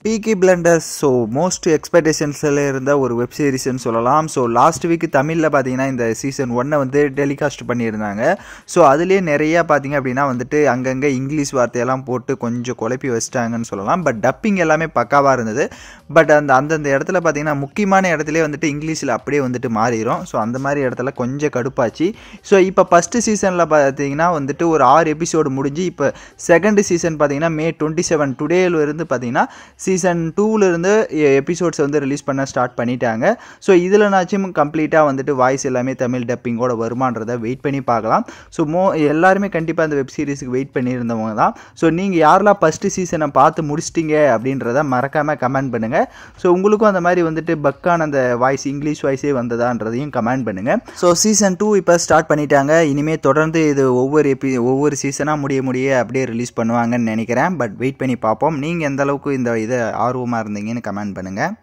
பீக்கி blinders so most எக்ஸ்பெக்டேஷன்ஸில் இருந்த ஒரு web சீரிஸ்ன்னு சொல்லலாம். ஸோ லாஸ்ட் வீக் தமிழில் பார்த்தீங்கன்னா இந்த சீசன் 1 வந்து டெலிகாஸ்ட் பண்ணியிருந்தாங்க. ஸோ அதுலேயே நிறையா பார்த்தீங்க அப்படின்னா வந்துட்டு அங்கங்கே இங்கிலீஷ் வார்த்தையெல்லாம் போட்டு கொஞ்சம் குழப்பி வச்சிட்டாங்கன்னு சொல்லலாம். பட் டப்பிங் எல்லாமே பக்காவாக இருந்தது. பட் அந்தந்த இடத்துல பார்த்தீங்கன்னா முக்கியமான இடத்துலேயே வந்துட்டு இங்கிலீஷில் அப்படியே வந்துட்டு மாறிடும். ஸோ அந்த மாதிரி இடத்துல கொஞ்சம் கடுப்பாச்சு. ஸோ இப்போ ஃபஸ்ட்டு சீசனில் பார்த்தீங்கன்னா வந்துட்டு ஒரு 6 எபிசோடு முடிஞ்சு இப்போ செகண்ட் சீசன் பார்த்தீங்கன்னா May 27 டுடேலேருந்து பார்த்தீங்கன்னா சீசன் 2லேருந்து எபிசோட்ஸ் வந்து ரிலீஸ் பண்ண ஸ்டார்ட் பண்ணிட்டாங்க. ஸோ இதில்னாச்சும் கம்ப்ளீட்டாக வந்துட்டு வாய்ஸ் எல்லாமே தமிழ் டப்பிங்கோட வருமானதை வெயிட் பண்ணி பார்க்கலாம். ஸோ எல்லாருமே கண்டிப்பாக அந்த வெப் சீரிஸுக்கு வெயிட் பண்ணியிருந்தவங்க தான். ஸோ நீங்கள் யாரெல்லாம் ஃபஸ்ட்டு சீசனை பார்த்து முடிச்சிட்டிங்க அப்படின்றத மறக்காமல் கமெண்ட் பண்ணுங்கள். ஸோ உங்களுக்கும் அந்த மாதிரி வந்துட்டு பக்கான அந்த வாய்ஸ் இங்கிலீஷ் வாய்ஸே வந்ததான்றதையும் கமெண்ட் பண்ணுங்கள். ஸோ சீசன் 2 இப்போ ஸ்டார்ட் பண்ணிட்டாங்க. இனிமேல் தொடர்ந்து இது ஒவ்வொரு சீசனாக முடிய அப்படியே ரிலீஸ் பண்ணுவாங்கன்னு நினைக்கிறேன். பட் வெயிட் பண்ணி பார்ப்போம். நீங்கள் எந்த அளவுக்கு இந்த இதை ஆர்வமாக இருந்தீங்கன்னு கமெண்ட் பண்ணுங்கள்.